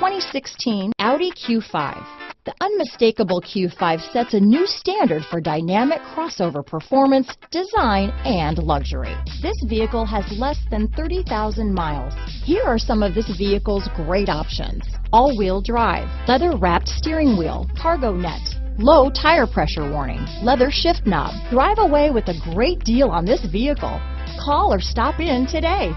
2016 Audi Q5. The unmistakable Q5 sets a new standard for dynamic crossover performance, design, and luxury. This vehicle has less than 30,000 miles. Here are some of this vehicle's great options: all-wheel drive, leather-wrapped steering wheel, cargo net, low tire pressure warning, leather shift knob. Drive away with a great deal on this vehicle. Call or stop in today.